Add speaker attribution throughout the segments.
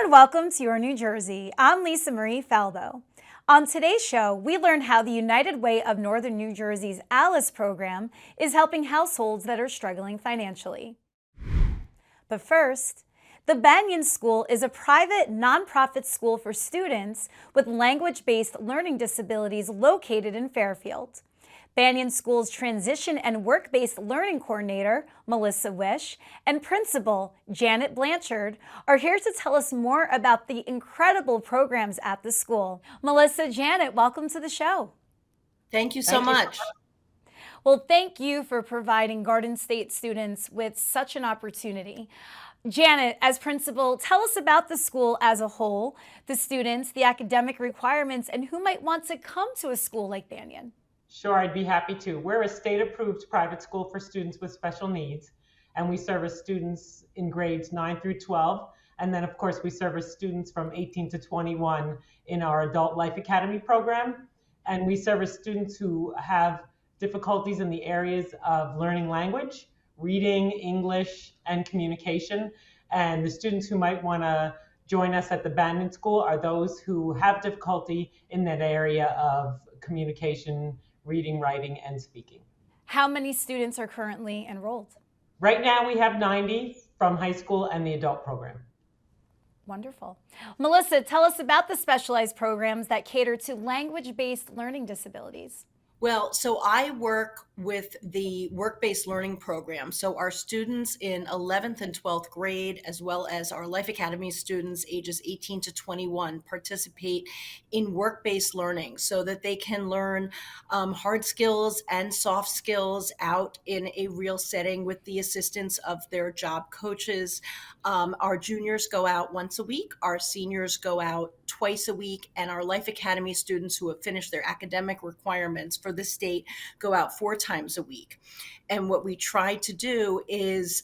Speaker 1: and welcome to your New Jersey. I'm Lisa Marie Falbo. On today's show, we learn how the United Way of Northern New Jersey's ALICE program is helping households that are struggling financially. But first, the Banyan School is a private, nonprofit school for students with language-based learning disabilities located in Fairfield. Banyan School's Transition and Work-Based Learning Coordinator, Melissa Wish, and Principal, Janet Blanchard, are here to tell us more about the incredible programs at the school. Melissa, Janet, welcome to the show.
Speaker 2: Thank you so much.
Speaker 1: Well, thank you for providing Garden State students with such an opportunity. Janet, as principal, tell us about the school as a whole, the students, the academic requirements, and who might want to come to a school like Banyan.
Speaker 3: Sure, I'd be happy to. We're a state-approved private school for students with special needs, and we service students in grades 9 through 12. And then, of course, we service students from 18 to 21 in our Adult Life Academy program. And we service students who have difficulties in the areas of learning language, reading, English, and communication. And the students who might want to join us at the Banyan School are those who have difficulty in that area of communication, reading, writing, and speaking.
Speaker 1: How many students are currently enrolled?
Speaker 3: Right now we have 90 from high school and the adult program.
Speaker 1: Wonderful. Melissa, tell us about the specialized programs that cater to language-based learning disabilities.
Speaker 2: Well, so I work with the work-based learning program. So our students in 11th and 12th grade, as well as our Life Academy students ages 18 to 21, participate in work-based learning so that they can learn hard skills and soft skills out in a real setting with the assistance of their job coaches. Our juniors go out once a week, our seniors go out twice a week, and our Life Academy students who have finished their academic requirements for the state go out 4 times a week. And what we try to do is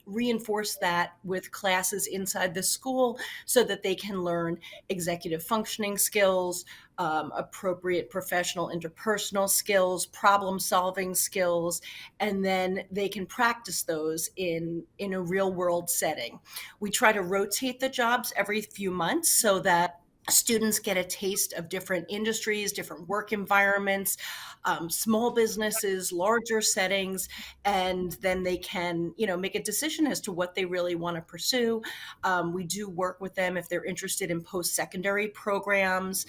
Speaker 2: reinforce that with classes inside the school so that they can learn executive functioning skills, appropriate professional interpersonal skills, problem solving skills, and then they can practice those in a real world setting. We try to rotate the jobs every few months so that students get a taste of different industries, different work environments, small businesses, larger settings, and then they can, make a decision as to what they really want to pursue. We do work with them if they're interested in post-secondary programs,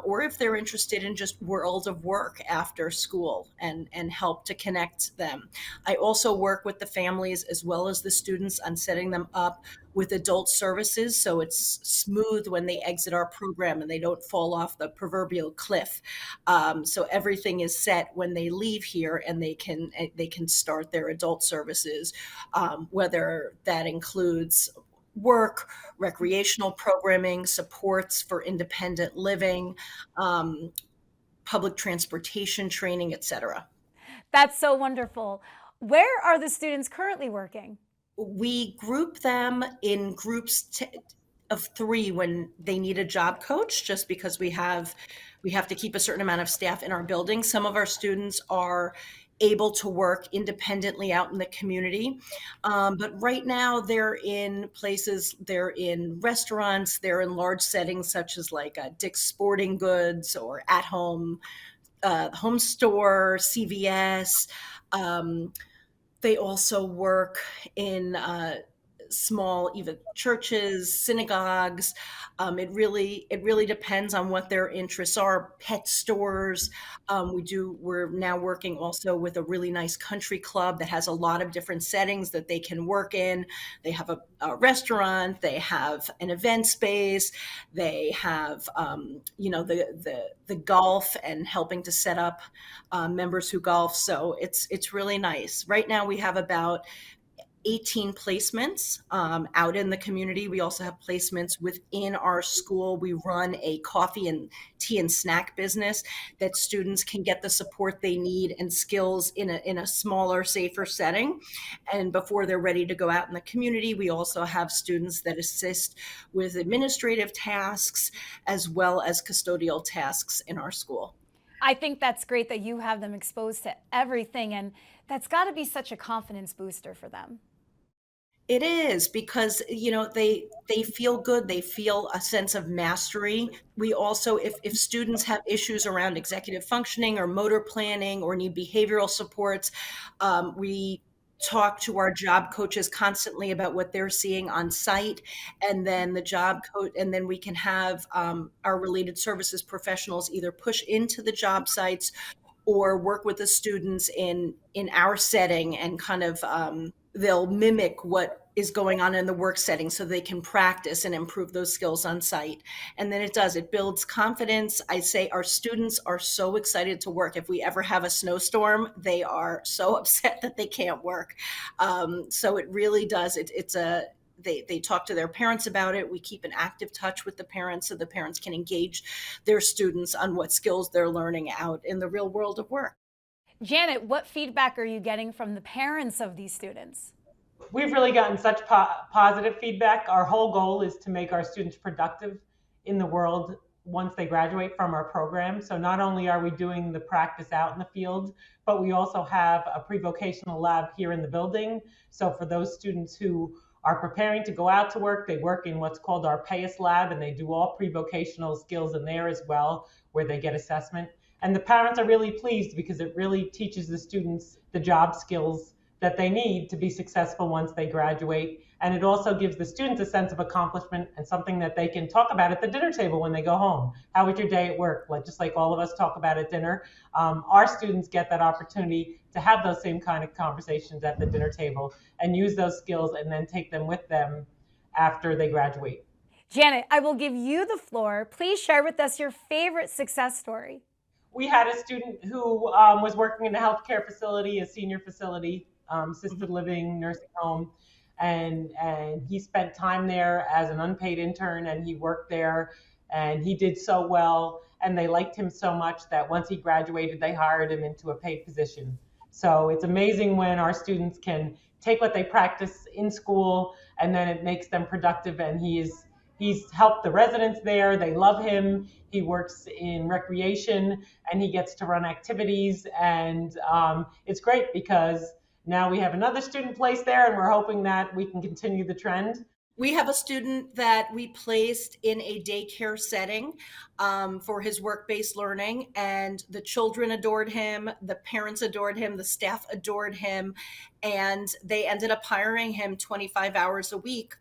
Speaker 2: or if they're interested in just world of work after school and help to connect them. I also work with the families as well as the students on setting them up with adult services, so it's smooth when they exit our program and they don't fall off the proverbial cliff. So everything is set when they leave here, and they can start their adult services, whether that includes work, recreational programming, supports for independent living, public transportation training, etc.
Speaker 1: That's so wonderful. Where are the students currently working?
Speaker 2: We group them in groups of 3 when they need a job coach, just because we have to keep a certain amount of staff in our building. Some of our students are able to work independently out in the community. But right now they're in places, they're in restaurants, they're in large settings such as like Dick's Sporting Goods or At Home, Home Store, CVS. They also work in small, even churches, synagogues. It really depends on what their interests are. Pet stores. We're now working also with a really nice country club that has a lot of different settings that they can work in. They have a restaurant. They have an event space. They have, the golf and helping to set up members who golf. So it's really nice. Right now we have about 18 placements out in the community. We also have placements within our school. We run a coffee and tea and snack business that students can get the support they need and skills in a smaller, safer setting. And before they're ready to go out in the community, we also have students that assist with administrative tasks as well as custodial tasks in our school.
Speaker 1: I think that's great that you have them exposed to everything, and that's got to be such a confidence booster for them.
Speaker 2: It is because, they feel good, they feel a sense of mastery. We also, if students have issues around executive functioning or motor planning or need behavioral supports, we talk to our job coaches constantly about what they're seeing on site, and then the job coach, and then we can have our related services professionals either push into the job sites or work with the students in our setting, and kind of they'll mimic what is going on in the work setting so they can practice and improve those skills on site. And then it builds confidence. I say our students are so excited to work. If we ever have a snowstorm, they are so upset that they can't work. So it really does, it's a they talk to their parents about it. We keep an active touch with the parents so the parents can engage their students on what skills they're learning out in the real world of work.
Speaker 1: Janet, what feedback are you getting from the parents of these students?
Speaker 3: We've really gotten such positive feedback. Our whole goal is to make our students productive in the world once they graduate from our program. So not only are we doing the practice out in the field, but we also have a pre-vocational lab here in the building. So for those students who are preparing to go out to work, they work in what's called our PAYUS lab, and they do all pre-vocational skills in there as well, where they get assessment. And the parents are really pleased because it really teaches the students the job skills that they need to be successful once they graduate. And it also gives the students a sense of accomplishment and something that they can talk about at the dinner table when they go home. How was your day at work? Just like all of us talk about at dinner, our students get that opportunity to have those same kind of conversations at the dinner table and use those skills and then take them with them after they graduate.
Speaker 1: Janet, I will give you the floor. Please share with us your favorite success story.
Speaker 3: We had a student who was working in a healthcare facility, a senior facility, assisted living, nursing home, and he spent time there as an unpaid intern, and he worked there, and he did so well, and they liked him so much that once he graduated, they hired him into a paid position. So it's amazing when our students can take what they practice in school, and then it makes them productive, and he's helped the residents there. They love him. He works in recreation, and he gets to run activities, and it's great because now we have another student placed there, and we're hoping that we can continue the trend.
Speaker 2: We have a student that we placed in a daycare setting for his work-based learning, and the children adored him, the parents adored him, the staff adored him, and they ended up hiring him 25 hours a week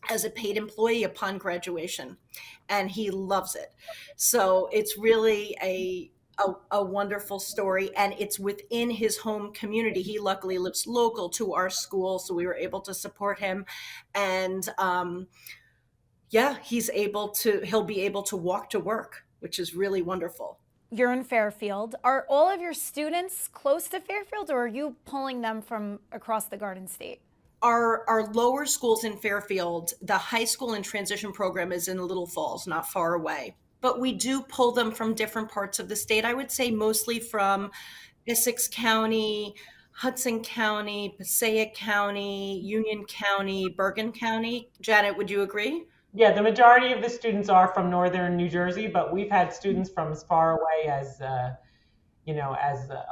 Speaker 2: as a paid employee upon graduation, and he loves it. So it's really a wonderful story, and it's within his home community. He luckily lives local to our school, so we were able to support him. And yeah, he'll be able to walk to work, which is really wonderful.
Speaker 1: You're in Fairfield. Are all of your students close to Fairfield, or are you pulling them from across the Garden State?
Speaker 2: Our lower schools in Fairfield, the high school and transition program is in Little Falls, not far away. But we do pull them from different parts of the state. I would say mostly from Essex County, Hudson County, Passaic County, Union County, Bergen County. Janet, would you agree?
Speaker 3: Yeah, the majority of the students are from northern New Jersey, but we've had students from as far away as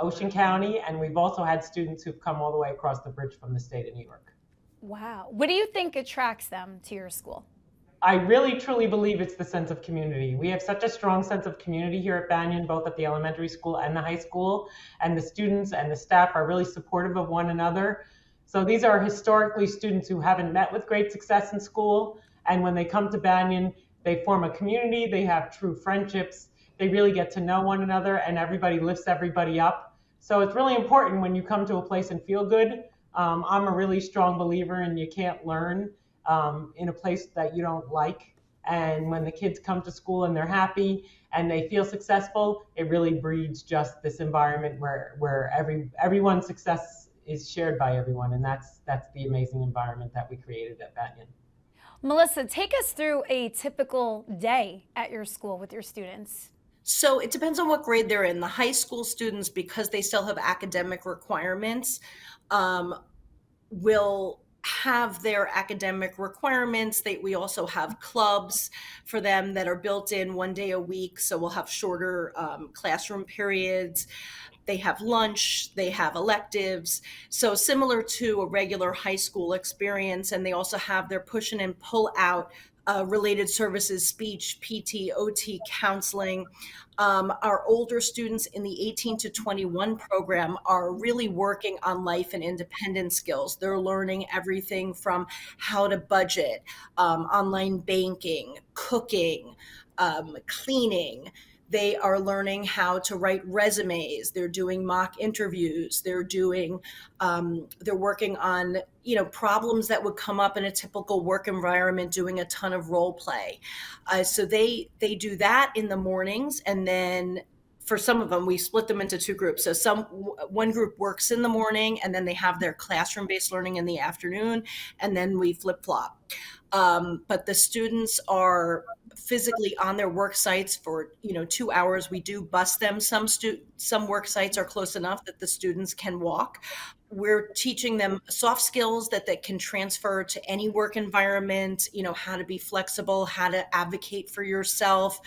Speaker 3: Ocean County, and we've also had students who've come all the way across the bridge from the state of New York.
Speaker 1: Wow. What do you think attracts them to your school?
Speaker 3: I really truly believe it's the sense of community. We have such a strong sense of community here at Banyan, both at the elementary school and the high school, and the students and the staff are really supportive of one another. So these are historically students who haven't met with great success in school, and when they come to Banyan, they form a community, they have true friendships, they really get to know one another, and everybody lifts everybody up. So it's really important when you come to a place and feel good. I'm a really strong believer in you can't learn in a place that you don't like. And when the kids come to school and they're happy and they feel successful, it really breeds just this environment where everyone's success is shared by everyone. And that's the amazing environment that we created at Banyan.
Speaker 1: Melissa, take us through a typical day at your school with your students.
Speaker 2: So it depends on what grade they're in. The high school students, because they still have academic requirements, will have their academic requirements. We also have clubs for them that are built in one day a week, so we'll have shorter classroom periods. They have lunch, they have electives. So similar to a regular high school experience. And they also have their push in and pull out related services, speech, PT, OT, counseling. Our older students in the 18 to 21 program are really working on life and independence skills. They're learning everything from how to budget, online banking, cooking, cleaning. They are learning how to write resumes. They're doing mock interviews. They're working on, problems that would come up in a typical work environment, doing a ton of role play. So they do that in the mornings, and then for some of them, we split them into two groups. So one group works in the morning, and then they have their classroom-based learning in the afternoon, and then we flip-flop. But the students are physically on their work sites for 2 hours. We do bus them. Some work sites are close enough that the students can walk. We're teaching them soft skills that can transfer to any work environment, how to be flexible, how to advocate for yourself,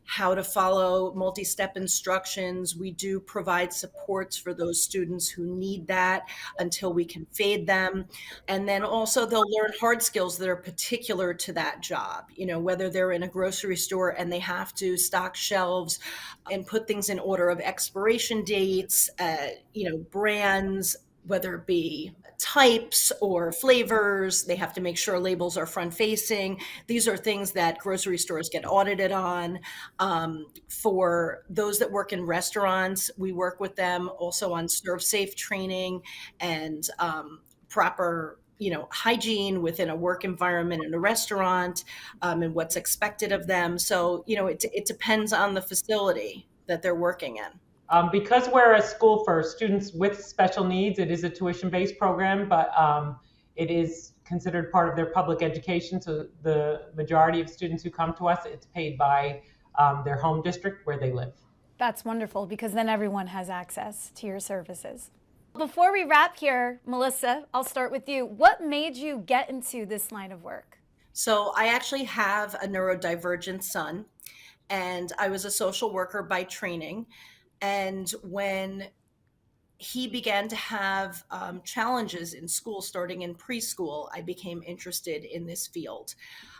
Speaker 2: how to follow multi-step instructions. We do provide supports for those students who need that until we can fade them. And then also they'll learn hard skills that are particular to that job, whether they're in a grocery store and they have to stock shelves and put things in order of expiration dates, brands, whether it be types or flavors. They have to make sure labels are front facing. These are things that grocery stores get audited on. For those that work in restaurants, we work with them also on serve safe training and proper hygiene within a work environment in a restaurant, and what's expected of them. So it depends on the facility that they're working in.
Speaker 3: Because we're a school for students with special needs, it is a tuition-based program, but it is considered part of their public education. So the majority of students who come to us, it's paid by their home district where they live.
Speaker 1: That's wonderful, because then everyone has access to your services. Before we wrap here, Melissa, I'll start with you. What made you get into this line of work?
Speaker 2: So I actually have a neurodivergent son, and I was a social worker by training. And when he began to have challenges in school, starting in preschool, I became interested in this field.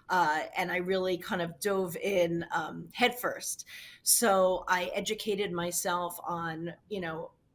Speaker 2: And I really kind of dove in headfirst. So I educated myself on,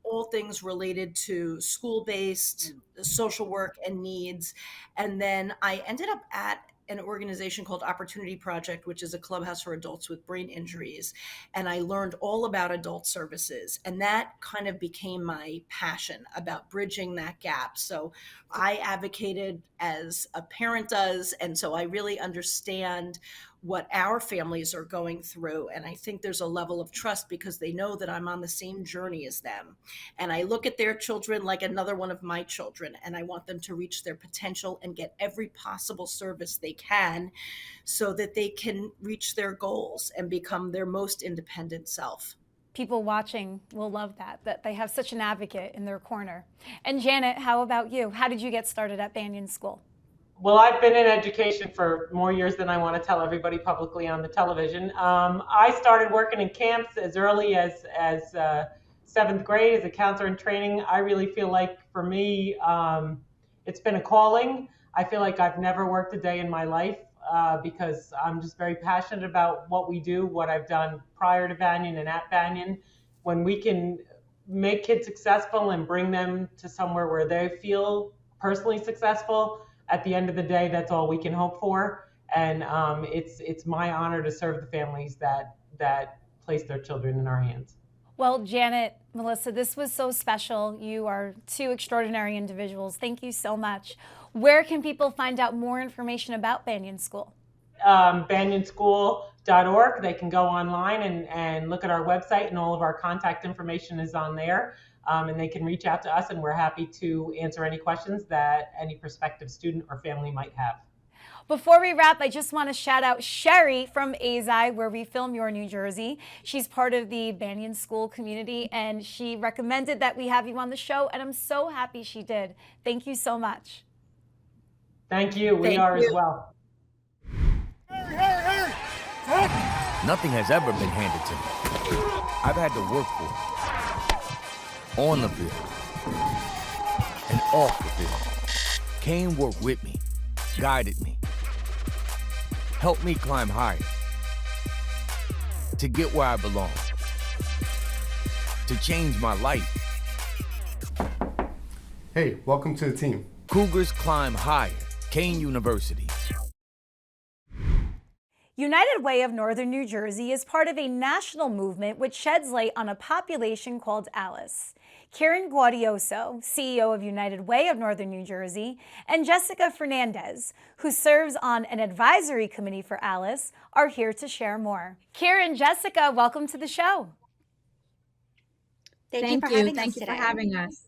Speaker 2: all things related to school-based social work and needs. And then I ended up at an organization called Opportunity Project, which is a clubhouse for adults with brain injuries. And I learned all about adult services. And that kind of became my passion about bridging that gap. So I advocated as a parent does. And so I really understand what our families are going through. And I think there's a level of trust because they know that I'm on the same journey as them. And I look at their children like another one of my children, and I want them to reach their potential and get every possible service they can so that they can reach their goals and become their most independent self.
Speaker 1: People watching will love that they have such an advocate in their corner. And Janet, how about you? How did you get started at Banyan School?
Speaker 3: Well, I've been in education for more years than I want to tell everybody publicly on the television. I started working in camps as early as 7th grade as a counselor in training. I really feel like for me, it's been a calling. I feel like I've never worked a day in my life because I'm just very passionate about what we do, what I've done prior to Banyan and at Banyan. When we can make kids successful and bring them to somewhere where they feel personally successful, at the end of the day, that's all we can hope for. And it's my honor to serve the families that place their children in our hands.
Speaker 1: Well, Janet, Melissa, this was so special. You are two extraordinary individuals. Thank you so much. Where can people find out more information about Banyan School?
Speaker 3: Banyanschool.org. They can go online and look at our website, and all of our contact information is on there. And they can reach out to us, and we're happy to answer any questions that any prospective student or family might have.
Speaker 1: Before we wrap, I just want to shout out Sherry from AZI, where we film Your New Jersey. She's part of the Banyan School community, and she recommended that we have you on the show, and I'm so happy she did. Thank you so much.
Speaker 3: Thank you. We are as well.
Speaker 4: Nothing has ever been handed to me. I've had to work for it. on the field, and off the field. Kane worked with me, guided me, helped me climb higher to get where I belong, to change my life.
Speaker 5: Hey, welcome to the team.
Speaker 4: Cougars climb higher. Kane University.
Speaker 1: United Way of Northern New Jersey is part of a national movement which sheds light on a population called ALICE. Kiran Gaudioso, CEO of United Way of Northern New Jersey, and Jessica Fernandez, who serves on an advisory committee for ALICE, are here to share more. Kiran, Jessica, welcome to the show.
Speaker 6: Thank you for having us.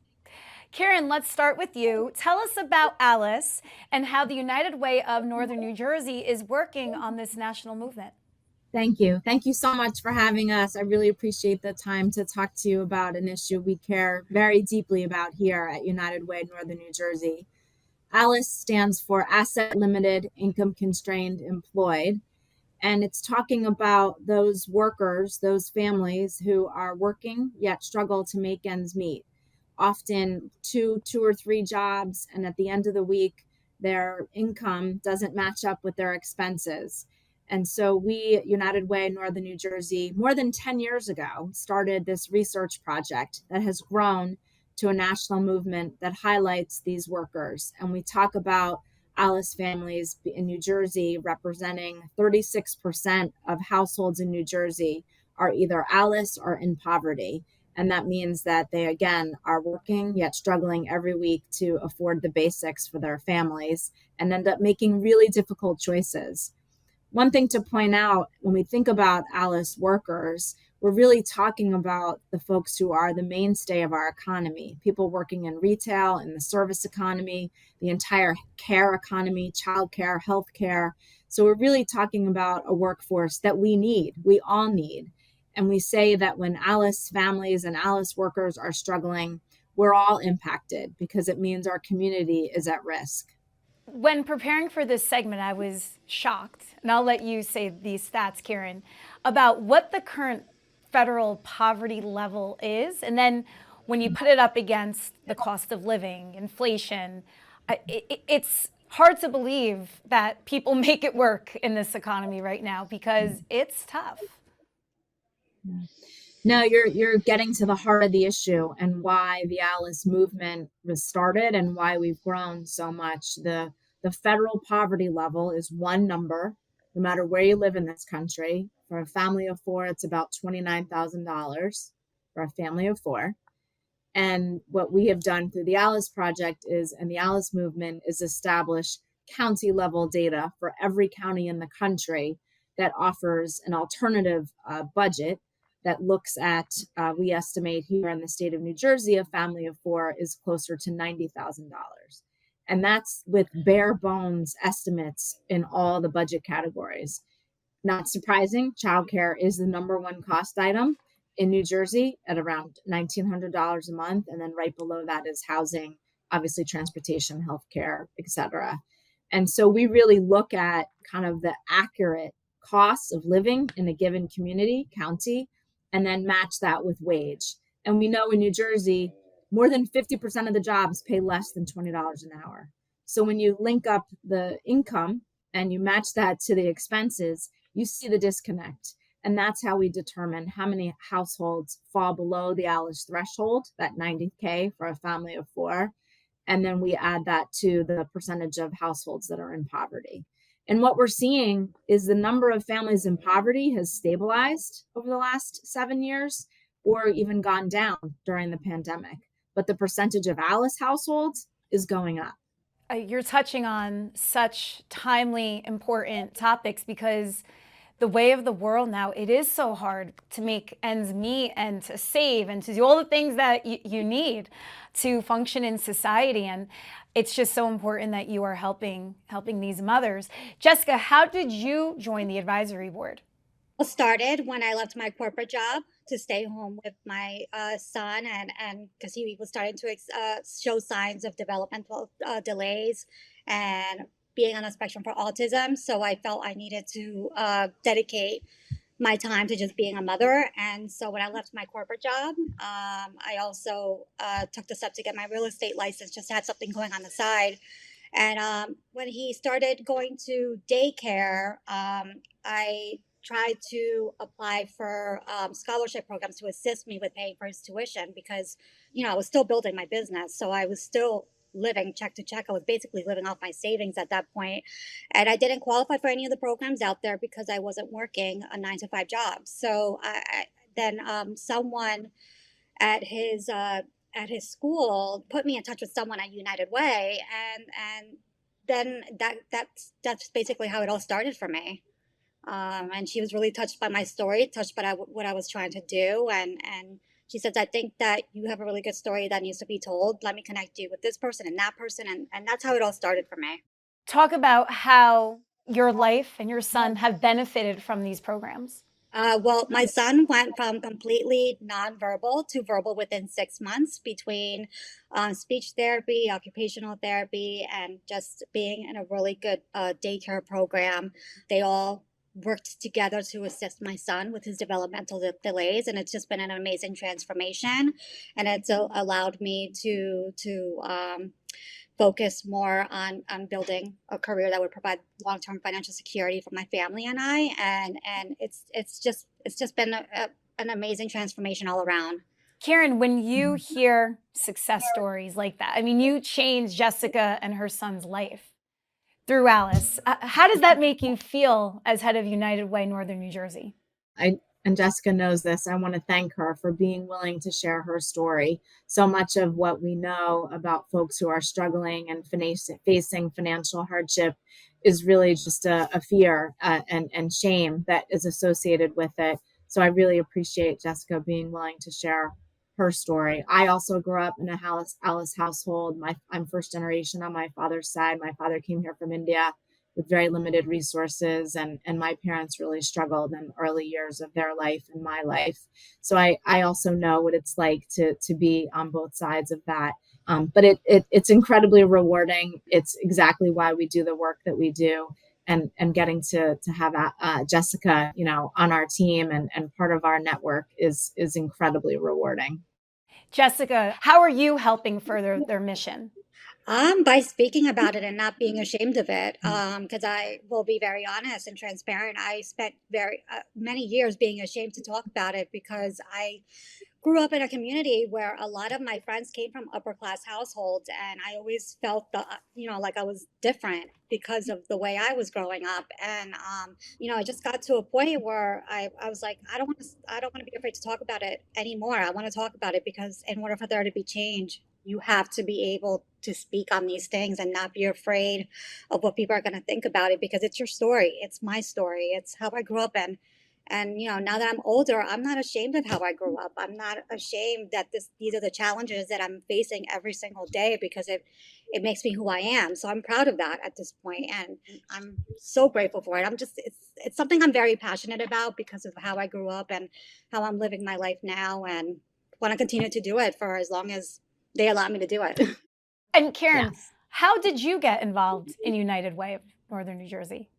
Speaker 1: Kiran, let's start with you. Tell us about ALICE and how the United Way of Northern New Jersey is working on this national movement.
Speaker 6: Thank you. Thank you so much for having us. I really appreciate the time to talk to you about an issue we care very deeply about here at United Way Northern New Jersey. ALICE stands for Asset Limited, Income Constrained, Employed. And it's talking about those workers, those families who are working yet struggle to make ends meet. Often two or three jobs, and at the end of the week, their income doesn't match up with their expenses. And so we, United Way Northern New Jersey, more than 10 years ago, started this research project that has grown to a national movement that highlights these workers. And we talk about ALICE families in New Jersey representing 36% of households in New Jersey are either ALICE or in poverty. And that means that they, again, are working yet struggling every week to afford the basics for their families and end up making really difficult choices. One thing to point out when we think about ALICE workers, we're really talking about the folks who are the mainstay of our economy, people working in retail, in the service economy, the entire care economy, childcare, healthcare. So we're really talking about a workforce that we all need. And we say that when ALICE families and ALICE workers are struggling, we're all impacted because it means our community is at risk.
Speaker 1: When preparing for this segment, I was shocked, and I'll let you say these stats, Kiran, about what the current federal poverty level is. And then when you put it up against the cost of living, inflation, it's hard to believe that people make it work in this economy right now because it's tough.
Speaker 6: No, you're getting to the heart of the issue and why the ALICE movement was started and why we've grown so much. The federal poverty level is one number, no matter where you live in this country. For a family of four, it's about $29,000 for a family of four. And what we have done through the ALICE project and the ALICE movement is establish county level data for every county in the country that offers an alternative budget that looks at, we estimate here in the state of New Jersey, a family of four is closer to $90,000. And that's with bare bones estimates in all the budget categories. Not surprising, childcare is the number one cost item in New Jersey at around $1,900 a month. And then right below that is housing, obviously transportation, healthcare, et cetera. And so we really look at kind of the accurate costs of living in a given community, county, and then match that with wage. And we know in New Jersey, more than 50% of the jobs pay less than $20 an hour. So when you link up the income and you match that to the expenses, you see the disconnect. And that's how we determine how many households fall below the ALICE threshold, that 90K for a family of four. And then we add that to the percentage of households that are in poverty. And what we're seeing is the number of families in poverty has stabilized over the last 7 years or even gone down during the pandemic. But the percentage of ALICE households is going up.
Speaker 1: You're touching on such timely, important topics because the way of the world now, it is so hard to make ends meet and to save and to do all the things that you need to function in society. And it's just so important that you are helping these mothers. Jessica, how did you join the advisory board?
Speaker 7: It started when I left my corporate job to stay home with my son, and because he was starting to show signs of developmental delays and being on the spectrum for autism. So I felt I needed to dedicate my time to just being a mother. And so when I left my corporate job, I also took the step to get my real estate license, just to have something going on the side. And when he started going to daycare, I tried to apply for scholarship programs to assist me with paying for his tuition because, I was still building my business. So I was still living check to check. I was basically living off my savings at that point. And I didn't qualify for any of the programs out there because I wasn't working a 9 to 5 job. So then someone at his school put me in touch with someone at United Way, and then that's basically how it all started for me. And she was really touched by my story, touched by what I was trying to do, and she says, "I think that you have a really good story that needs to be told. Let me connect you with this person and that person," and that's how it all started for me.
Speaker 1: Talk about how your life and your son have benefited from these programs.
Speaker 7: Well, my son went from completely nonverbal to verbal within 6 months between speech therapy, occupational therapy, and just being in a really good daycare program. They all worked together to assist my son with his developmental delays, and it's just been an amazing transformation. And it's allowed me to focus more on building a career that would provide long-term financial security for my family and I. And it's just been an amazing transformation all around.
Speaker 1: Kiran, when you hear success stories like that, I mean, you changed Jessica and her son's life through Alice. How does that make you feel as head of United Way Northern New Jersey?
Speaker 6: And Jessica knows this. I want to thank her for being willing to share her story. So much of what we know about folks who are struggling and facing financial hardship is really just a fear and shame that is associated with it. So I really appreciate Jessica being willing to share her story. I also grew up in a Alice household. I'm first generation on my father's side. My father came here from India with very limited resources, and my parents really struggled in early years of their life and my life. So I also know what it's like to be on both sides of that. But it's incredibly rewarding. It's exactly why we do the work that we do, and getting to have Jessica, on our team and part of our network is incredibly rewarding.
Speaker 1: Jessica, how are you helping further their mission?
Speaker 7: By speaking about it and not being ashamed of it. Because I will be very honest and transparent. I spent very many years being ashamed to talk about it because I grew up in a community where a lot of my friends came from upper class households, and I always felt like I was different because of the way I was growing up. And I just got to a point where I was like, I don't want to be afraid to talk about it anymore. I want to talk about it because in order for there to be change, you have to be able to speak on these things and not be afraid of what people are going to think about it, because it's your story. It's my story. It's how I grew up. And now that I'm older, I'm not ashamed of how I grew up. I'm not ashamed that these are the challenges that I'm facing every single day, because it makes me who I am. So I'm proud of that at this point, and I'm so grateful for it. It's something I'm very passionate about because of how I grew up and how I'm living my life now, and want to continue to do it for as long as they allow me to do it.
Speaker 1: And Kiran,
Speaker 6: Yes.
Speaker 1: how did you get involved in United Way of Northern New Jersey?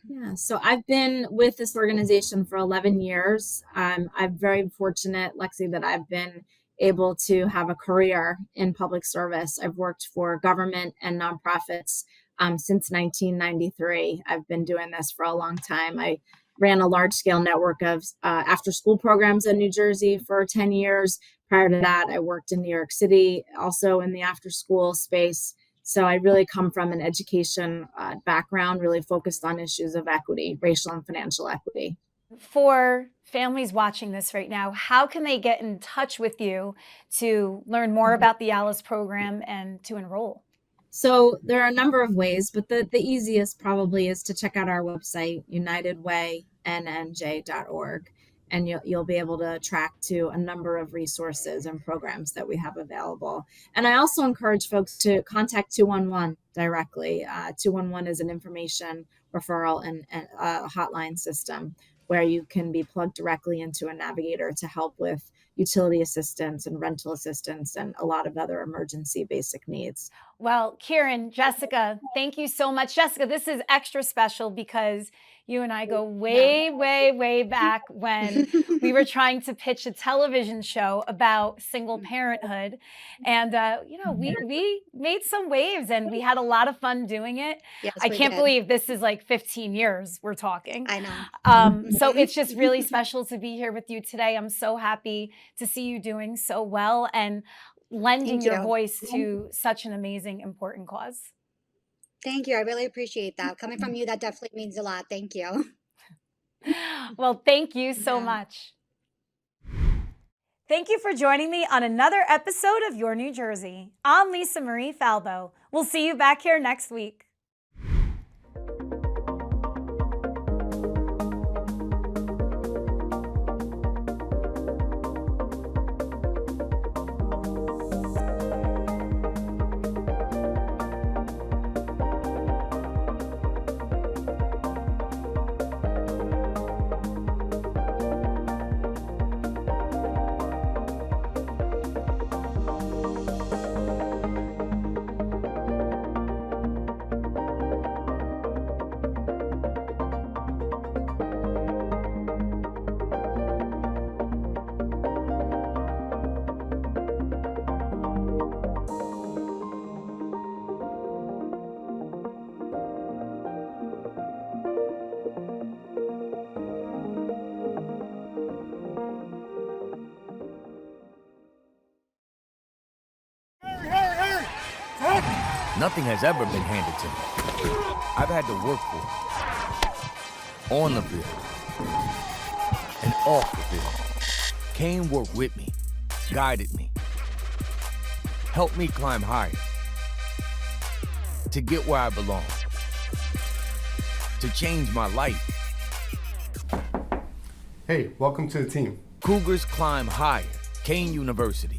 Speaker 6: Yeah, so I've been with this organization for 11 years. I'm very fortunate, Lexi, that I've been able to have a career in public service. I've worked for government and nonprofits since 1993. I've been doing this for a long time. I ran a large-scale network of after-school programs in New Jersey for 10 years. Prior to that, I worked in New York City, also in the after-school space. So I really come from an education background, really focused on issues of equity, racial and financial equity.
Speaker 1: For families watching this right now, how can they get in touch with you to learn more about the Alice program and to enroll?
Speaker 6: So there are a number of ways, but the easiest probably is to check out our website, unitedwaynj.org. And you'll be able to track to a number of resources and programs that we have available. And I also encourage folks to contact 211 directly. 211 is an information referral and a hotline system where you can be plugged directly into a navigator to help with utility assistance and rental assistance and a lot of other emergency basic needs.
Speaker 1: Well, Kiran, Jessica, thank you so much. Jessica, this is extra special because you and I go way, way, way back when we were trying to pitch a television show about single parenthood. And, we made some waves and we had a lot of fun doing it.
Speaker 7: Yes,
Speaker 1: I
Speaker 7: we
Speaker 1: can't
Speaker 7: did.
Speaker 1: believe this is like 15 years we're talking.
Speaker 7: I know.
Speaker 1: So it's just really special to be here with you today. I'm so happy to see you doing so well and lending
Speaker 7: Thank
Speaker 1: your
Speaker 7: you.
Speaker 1: voice to such an amazing, important cause.
Speaker 7: Thank you. I really appreciate that. Coming from you, that definitely means a lot. Thank you.
Speaker 1: Well, thank you so
Speaker 7: Yeah.
Speaker 1: much. Thank you for joining me on another episode of Your New Jersey. I'm Lisa Marie Falbo. We'll see you back here next week.
Speaker 4: Nothing has ever been handed to me. I've had to work for it. On the field and off the field. Kane worked with me, guided me, helped me climb higher to get where I belong, to change my life.
Speaker 5: Hey, welcome to the team.
Speaker 4: Cougars climb higher. Kane University.